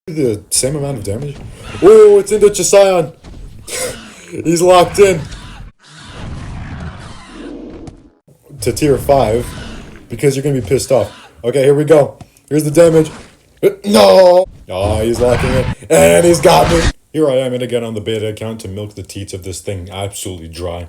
The same amount of damage? Oh, it's Indochicyon! He's locked in to tier 5 because you're gonna be pissed off. Okay, here we go. Here's the damage. No! Oh, he's locking in. And he's got me! Here I am and again on the beta account to milk the teats of this thing absolutely dry.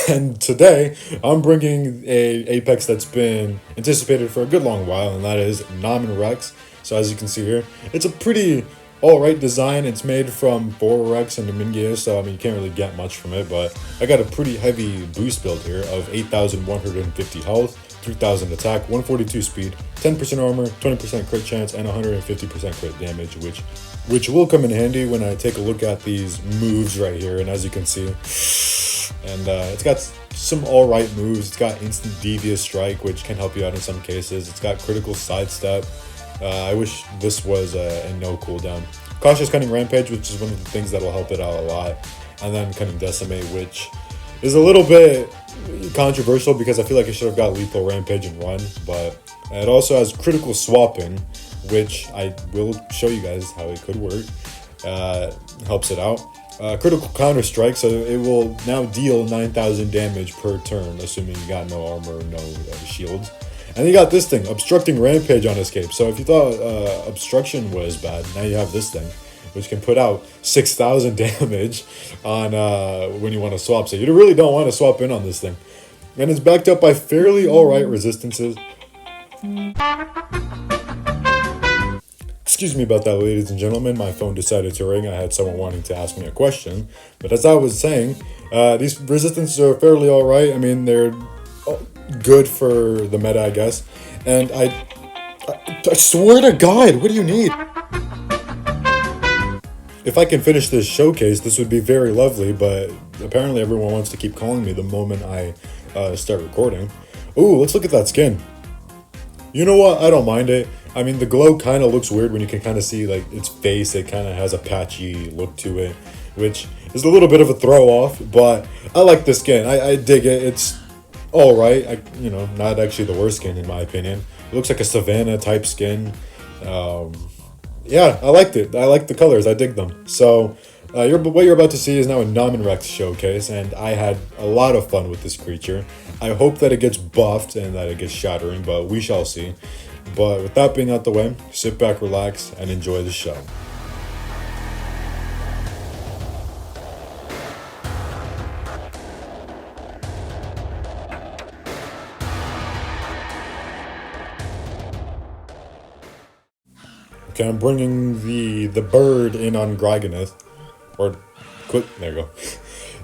And today, I'm bringing a Apex that's been anticipated for a good long while, and that is Nominrex. So as you can see here, it's a pretty alright design. It's made from 4Rex and Dominguez, so I mean you can't really get much from it, but I got a pretty heavy boost build here of 8,150 health, 3,000 attack, 142 speed, 10% armor, 20% crit chance, and 150% crit damage, which will come in handy when I take a look at these moves right here. And as you can see, and it's got some alright moves. It's got instant devious strike, which can help you out in some cases. It's got critical sidestep. I wish this was a no cooldown. Cautious Cunning Rampage, which is one of the things that'll help it out a lot. And then Cunning Decimate, which is a little bit controversial because I feel like it should have got Lethal Rampage and Run. But it also has Critical Swapping, which I will show you guys how it could work. Helps it out. Critical Counter Strike, so it will now deal 9,000 damage per turn, assuming you got no armor, no shields. And you got this thing, Obstructing Rampage on Escape. So if you thought Obstruction was bad, now you have this thing, which can put out 6,000 damage on when you want to swap. So you really don't want to swap in on this thing. And it's backed up by fairly alright resistances. Excuse me about that, ladies and gentlemen. My phone decided to ring. I had someone wanting to ask me a question. But as I was saying, these resistances are fairly alright. I mean, they're good for the meta, I guess. And I swear to God, what do you need? If I can finish this showcase, this would be very lovely, but apparently everyone wants to keep calling me the moment I start recording. Ooh, let's look at that skin. You know what? I don't mind it. I mean, the glow kind of looks weird when you can kind of see like its face. It kind of has a patchy look to it, which is a little bit of a throw off, but I like the skin. I dig it. It's all right. Not actually the worst skin in my opinion. It looks like a Savannah type skin. Yeah, I liked it. I like the colors. I dig them. So what you're about to see is now a Nominrex showcase, and I had a lot of fun with this creature. I hope that it gets buffed and that it gets shattering, but we shall see. But with that being out the way, sit back, relax, and enjoy the show. Okay, I'm bringing the bird in on Griganeth. Or, quit, there you go.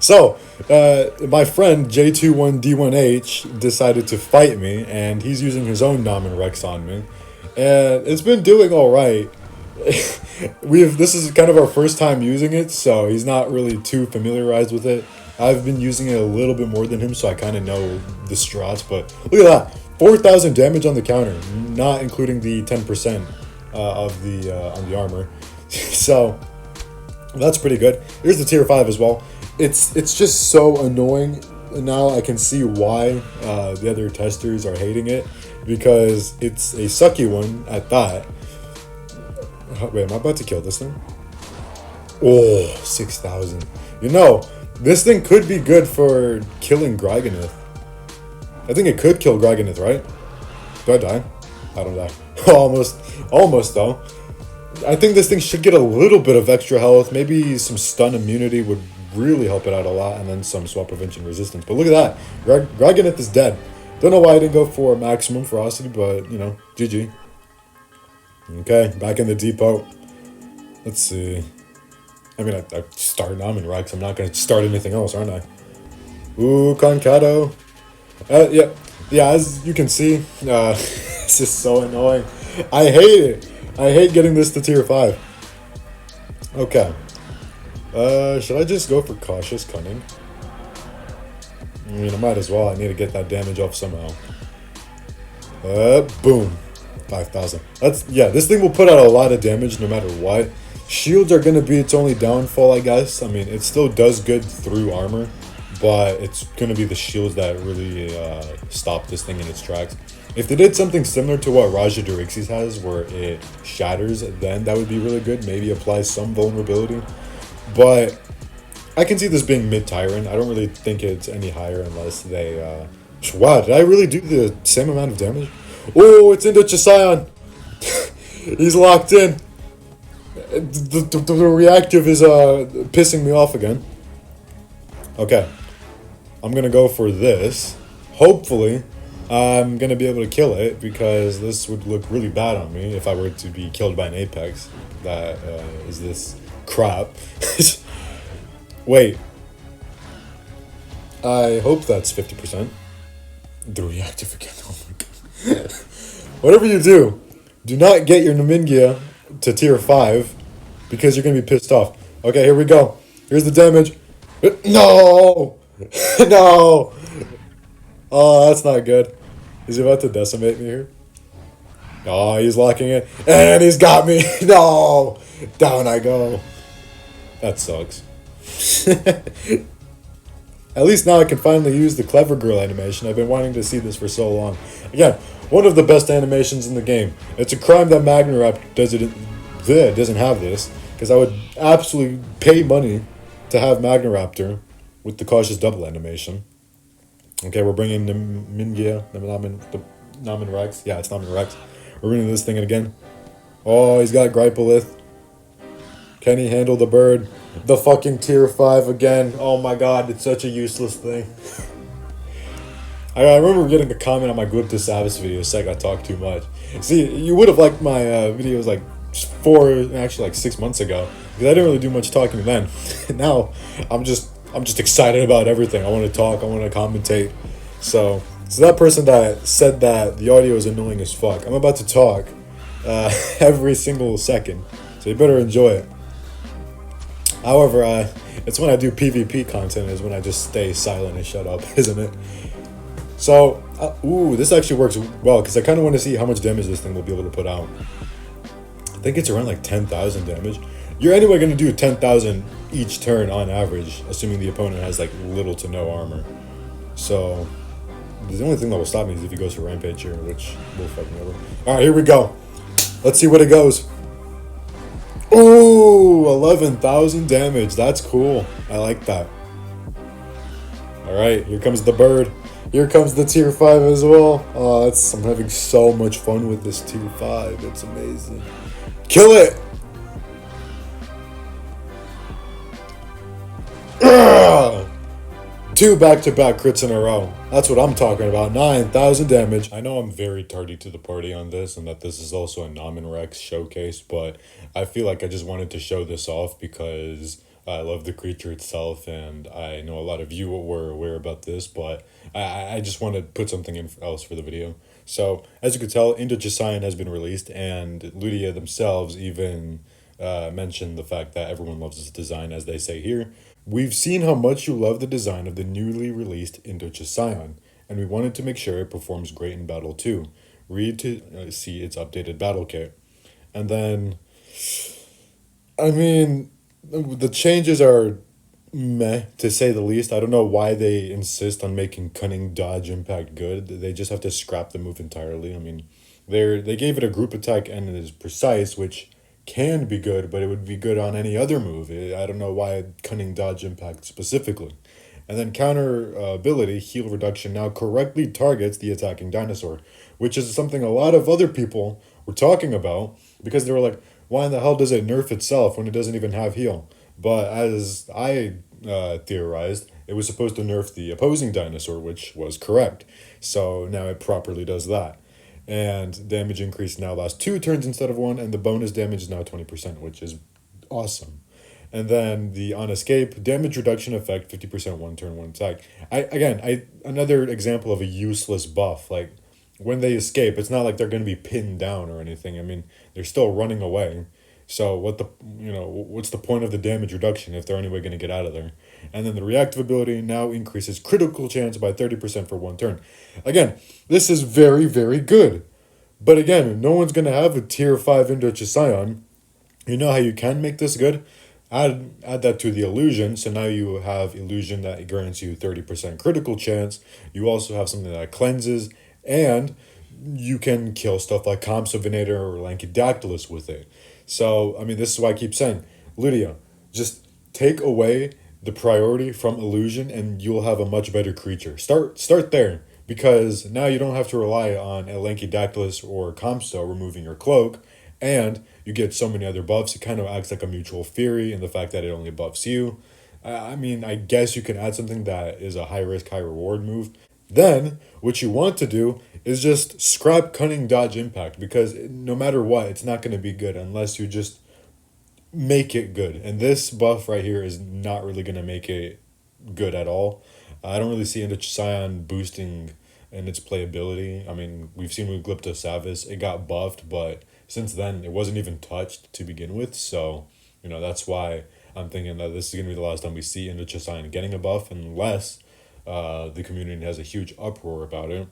So, my friend J21D1H decided to fight me, and he's using his own Nominrex on me. And it's been doing alright. This is kind of our first time using it, so he's not really too familiarized with it. I've been using it a little bit more than him, so I kind of know the strats, but look at that. 4,000 damage on the counter, not including the 10% of on the armor. So that's pretty good. Here's the tier 5 as well. It's just so annoying. Now I can see why the other testers are hating it, because it's a sucky one at that. Wait, am I about to kill this thing? Oh, 6,000. This thing could be good for killing Griganeth. I think it could kill Griganeth, right? Do I die? I don't die. Almost though. I think this thing should get a little bit of extra health. Maybe some stun immunity would really help it out a lot, and then some swap prevention resistance. But look at that. Griganeth is dead. Don't know why I didn't go for maximum ferocity, but GG. Okay, back in the depot. Let's see. I mean, I started Nominrex. I'm not going to start anything else, aren't I? Ooh, Concato. Yeah, as you can see, this is so annoying. I hate it. I hate getting this to tier 5. Okay. Should I just go for Cautious Cunning? I mean, I might as well. I need to get that damage off somehow. Boom. 5,000. This thing will put out a lot of damage no matter what. Shields are going to be its only downfall, I guess. I mean, it still does good through armor, but it's going to be the shields that really stop this thing in its tracks. If they did something similar to what Raja Durixis has, where it shatters, then that would be really good. Maybe apply some vulnerability. But I can see this being mid-Tyrant. I don't really think it's any higher unless they... Wow, did I really do the same amount of damage? Oh, it's Indochicyon! He's locked in. The reactive is pissing me off again. Okay. I'm gonna go for this. Hopefully, I'm gonna be able to kill it, because this would look really bad on me if I were to be killed by an Apex. That is this crap. Wait. I hope that's 50%. The reactive again. Oh my god. Whatever you do not get your Nomingia to tier 5, because you're gonna be pissed off. Okay, here we go. Here's the damage. No! No! Oh, that's not good. He's about to decimate me here. Oh, he's locking it. And he's got me. No! Down I go. That sucks. At least now I can finally use the Clever Girl animation. I've been wanting to see this for so long. Again, one of the best animations in the game. It's a crime that Magnarap doesn't have this, because I would absolutely pay money to have Magnaraptor with the Cautious Double animation. Okay, we're bringing Nominrex. Yeah, it's Nominrex. We're bringing this thing in again. Oh, he's got Gripelith. Can he handle the bird? The fucking tier 5 again. Oh my god, it's such a useless thing. I remember getting a comment on my Good to Savis video saying I talk too much. See, you would have liked my videos like 6 months ago, because I didn't really do much talking then. Now, I'm just excited about everything. I want to talk, I want to commentate. So that person that said that the audio is annoying as fuck, I'm about to talk every single second, so you better enjoy it. However, it's when I do PvP content is when I just stay silent and shut up, isn't it? So, ooh, this actually works well, because I kind of want to see how much damage this thing will be able to put out. I think it's around like 10,000 damage. You're anyway going to do 10,000 each turn on average, assuming the opponent has like little to no armor. So, the only thing that will stop me is if he goes for Rampage here, which will fuck me over. Alright, here we go. Let's see what it goes. Ooh, 11,000 damage. That's cool. I like that. Alright, here comes the bird. Here comes the tier 5 as well. Oh, I'm having so much fun with this tier 5. It's amazing. Kill it! Ugh! 2 back-to-back crits in a row. That's what I'm talking about. 9,000 damage. I know I'm very tardy to the party on this, and that this is also a Nominrex showcase, but I feel like I just wanted to show this off because I love the creature itself, and I know a lot of you were aware about this, but I just want to put something else for the video. So, as you can tell, Indochicyon has been released, and Ludia themselves even mentioned the fact that everyone loves this design, as they say here. We've seen how much you love the design of the newly released Indochicyon, and we wanted to make sure it performs great in battle too. Read to see its updated battle kit. And then, I mean, the changes are meh, to say the least. I don't know why they insist on making Cunning Dodge Impact good. They just have to scrap the move entirely. I mean, they gave it a group attack and it is precise, which can be good, but it would be good on any other move. I don't know why Cunning Dodge Impact specifically. And then counter ability, Heal Reduction, now correctly targets the attacking dinosaur, which is something a lot of other people were talking about, because they were like, why in the hell does it nerf itself when it doesn't even have heal? But as I theorized, it was supposed to nerf the opposing dinosaur, which was correct. So now it properly does that. And damage increase now lasts 2 turns instead of 1, and the bonus damage is now 20%, which is awesome. And then the on escape, damage reduction effect, 50% 1 turn, 1 attack. Another example of a useless buff. Like, when they escape, it's not like they're going to be pinned down or anything. I mean, they're still running away. So what's the point of the damage reduction if they're anyway going to get out of there? And then the reactive ability now increases critical chance by 30% for 1 turn. Again, this is very, very good. But again, no one's going to have a tier 5 Indochicyon. You know how you can make this good? Add that to the illusion. So now you have illusion that grants you 30% critical chance. You also have something that cleanses. And you can kill stuff like Compsognathor or Lankydactylus with it. So, I mean, this is why I keep saying, Lydia, just take away the priority from illusion and you'll have a much better creature. Start there, because now you don't have to rely on a Lankydactylus or Compso removing your cloak, and you get so many other buffs. It kind of acts like a mutual fury in the fact that it only buffs you. I mean, I guess you can add something that is a high risk, high reward move. Then, what you want to do is just scrap Cunning Dodge Impact, because no matter what, it's not going to be good unless you just make it good. And this buff right here is not really going to make it good at all. I don't really see Indochicyon boosting in its playability. I mean, we've seen with Glyptosavis, it got buffed, but since then, it wasn't even touched to begin with. So, that's why I'm thinking that this is going to be the last time we see Indochicyon getting a buff, unless the community has a huge uproar about it.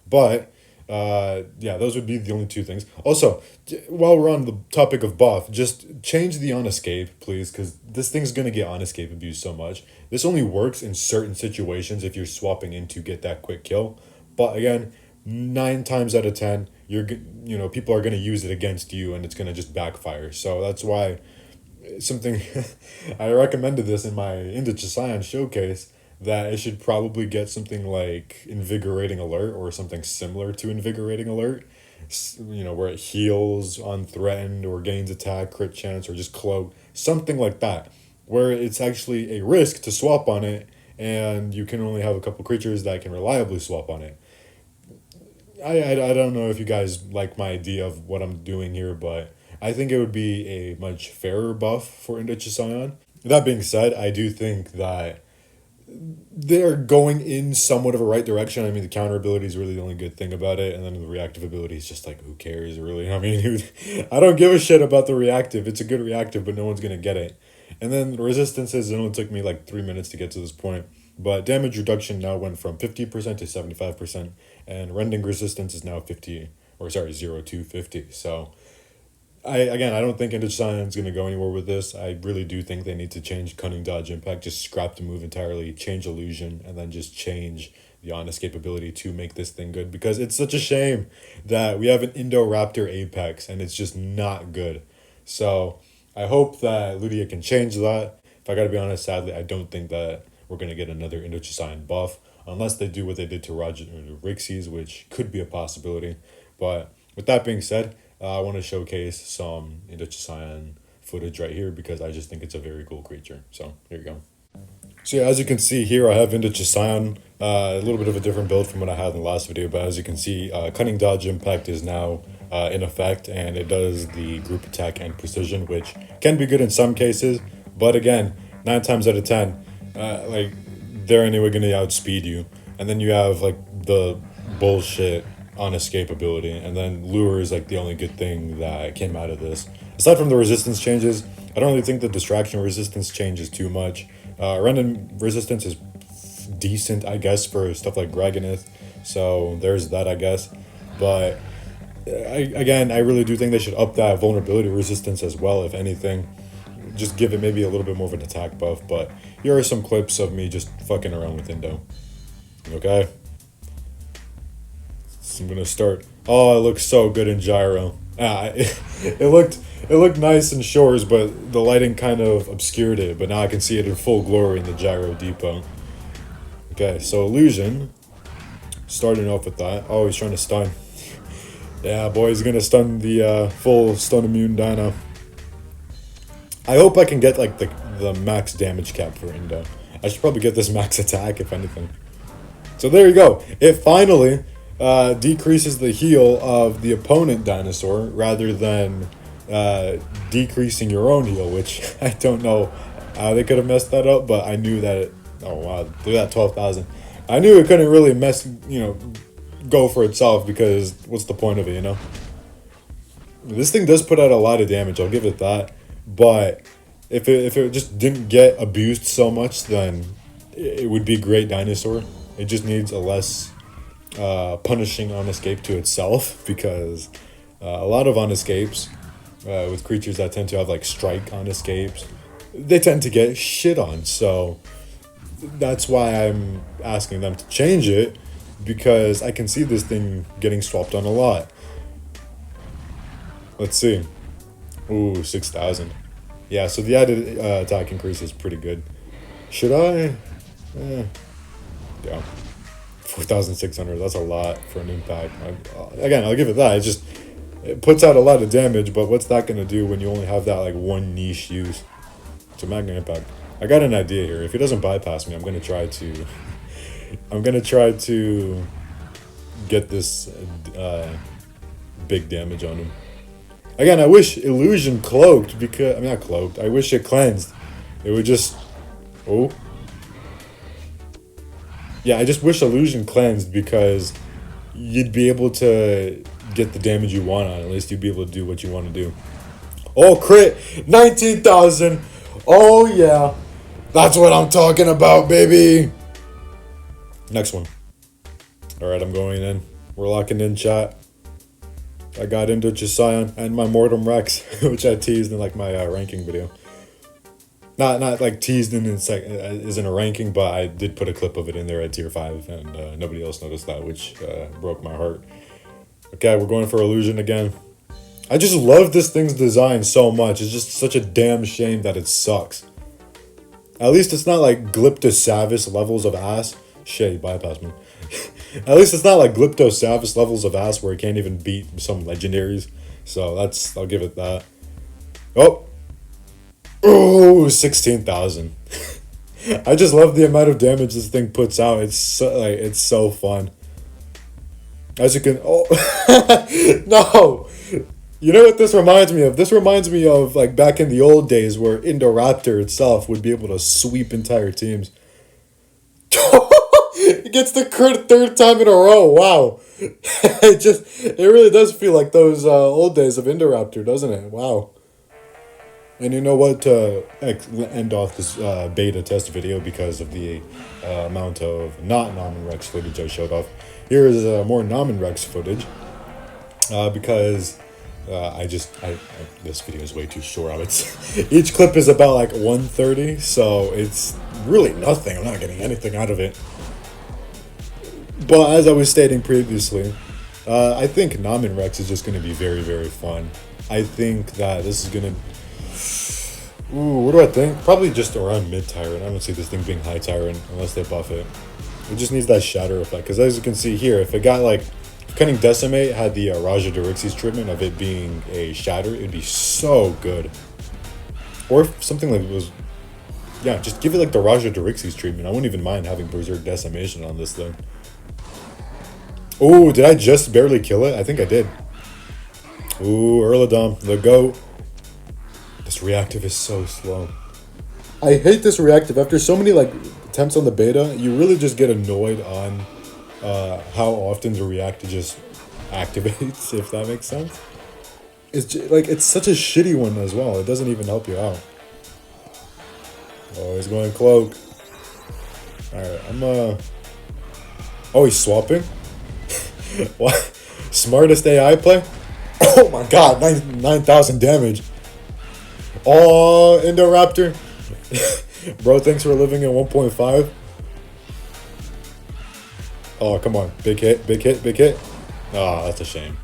But yeah, those would be the only two things. Also, while we're on the topic of buff, just change the on escape, please, because this thing's gonna get on escape abused so much. This only works in certain situations if you're swapping in to get that quick kill. But again, 9 times out of 10, people are gonna use it against you, and it's gonna just backfire. So that's why something I recommended this in my Indochicyon showcase, that it should probably get something like Invigorating Alert or something similar to Invigorating Alert, where it heals on threatened or gains attack, crit chance, or just cloak, something like that, where it's actually a risk to swap on it, and you can only have a couple creatures that can reliably swap on it. I don't know if you guys like my idea of what I'm doing here, but I think it would be a much fairer buff for Indochicyon. That being said, I do think that they're going in somewhat of a right direction. I mean, the counter ability is really the only good thing about it, and then the reactive ability is just like, who cares, really? I mean, I don't give a shit about the reactive. It's a good reactive, but no one's gonna get it. And then the resistances, it only took me like 3 minutes to get to this point, but damage reduction now went from 50% to 75%, and rending resistance is now 0 to 50. So I don't think Indochicyon is going to go anywhere with this. I really do think they need to change Cunning Dodge Impact, just scrap the move entirely, change Illusion, and then just change the on-escape ability to make this thing good, because it's such a shame that we have an Indoraptor Apex and it's just not good. So I hope that Ludia can change that. If I gotta be honest, sadly, I don't think that we're going to get another Indochicyon buff, unless they do what they did to Rixie's, which could be a possibility. But with that being said, I want to showcase some Indochicyon footage right here, because I just think it's a very cool creature. So here you go. So yeah, as you can see here, I have Indochicyon, a little bit of a different build from what I had in the last video, but as you can see, Cunning Dodge Impact is now in effect, and it does the group attack and precision, which can be good in some cases, but again, 9 times out of 10, they're anyway going to outspeed you. And then you have like the bullshit on escape ability, and then lure is like the only good thing that came out of this. Aside from the resistance changes, I don't really think the distraction resistance changes too much. Random resistance is decent, I guess, for stuff like Gragonith, so there's that, I guess. But I really do think they should up that vulnerability resistance as well, if anything. Just give it maybe a little bit more of an attack buff. But here are some clips of me just fucking around with Indo. Okay? So I'm gonna start. Oh, it looks so good in gyro. It looked nice in shores, but the lighting kind of obscured it. But now I can see it in full glory in the gyro depot. Okay, so illusion. Starting off with that. Oh, he's trying to stun. Yeah, boy, he's gonna stun the full stun immune dino. I hope I can get like the max damage cap for Indo. I should probably get this max attack, if anything. So there you go. It finally decreases the heal of the opponent dinosaur rather than decreasing your own heal, which I don't know how they could have messed that up, but I knew that it, oh wow, they're at 12,000. I knew it couldn't really go for itself, because what's the point of it, This thing does put out a lot of damage, I'll give it that. But if it just didn't get abused so much, then it would be a great dinosaur. It just needs a less punishing on escape to itself, because a lot of on escapes with creatures that tend to have like strike on escapes, they tend to get shit on. So that's why I'm asking them to change it, because I can see this thing getting swapped on a lot. Let's see. Ooh, 6,000. Yeah, so the added attack increase is pretty good. Should I? Yeah. 4,600, that's a lot for an impact. Again, I'll give it that. It puts out a lot of damage, but what's that going to do when you only have that like one niche use? It's a magnet impact. I got an idea here. If he doesn't bypass me, I'm going to try to get this big damage on him. Again, I wish illusion cloaked because I'm not cloaked. I wish it cleansed. It would just yeah, I just wish illusion cleansed because you'd be able to get the damage you want on. At least you'd be able to do what you want to do. Oh, crit! 19,000! Oh, yeah. That's what I'm talking about, baby! Next one. Alright, I'm going in. We're locking in, chat. I got Indochicyon and my Nominrex, which I teased in like my ranking video. Not like teased in isn't a ranking, but I did put a clip of it in there at tier 5, and nobody else noticed that, which broke my heart. Okay, we're going for illusion again. I just love this thing's design so much. It's just such a damn shame that it sucks. At least it's not like Glyptosavis levels of ass. Shit, bypass me. At least it's not like Glyptosavis levels of ass where it can't even beat some legendaries. So I'll give it that. Oh, 16,000. I just love the amount of damage this thing puts out. It's so fun. As you can, no. You know what this reminds me of? This reminds me of like back in the old days where Indoraptor itself would be able to sweep entire teams. It gets the crit 3rd time in a row. Wow. It really does feel like those old days of Indoraptor, doesn't it? Wow. And you know what? To end off this beta test video because of the amount of not Nominrex footage I showed off. Here is more Nominrex footage because this video is way too short. Each clip is about like 1:30, so it's really nothing. I'm not getting anything out of it. But as I was stating previously, I think Nominrex is just going to be very, very fun. I think that this is going to... Ooh, what do I think? Probably just around mid-tier, and I don't see this thing being high-tier unless they buff it. It just needs that shatter effect, because as you can see here, if it got like... If Cunning Decimate had the Raja Dorixie's treatment of it being a shatter, it'd be so good. Or if something like it was... Yeah, just give it like the Raja Dorixie's treatment. I wouldn't even mind having Berserk Decimation on this thing. Ooh, did I just barely kill it? I think I did. Ooh, Erladom, the GOAT. This reactive is so slow. I hate this reactive. After so many like attempts on the beta, you really just get annoyed on how often the reactive just activates, if that makes sense. It's such a shitty one as well. It doesn't even help you out. Oh, he's going cloak. Alright, Oh, he's swapping? What? Smartest AI play? Oh my god, 9,000 damage. Oh, Indoraptor. Bro thinks we're living in 1.5. Oh, come on. Big hit, big hit, big hit. Oh, that's a shame.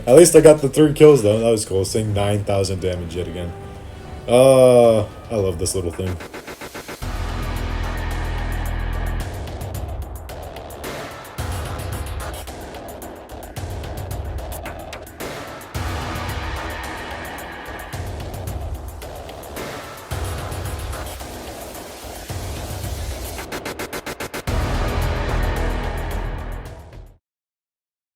At least I got the 3 kills though. That was cool. Seeing 9,000 damage yet again. I love this little thing.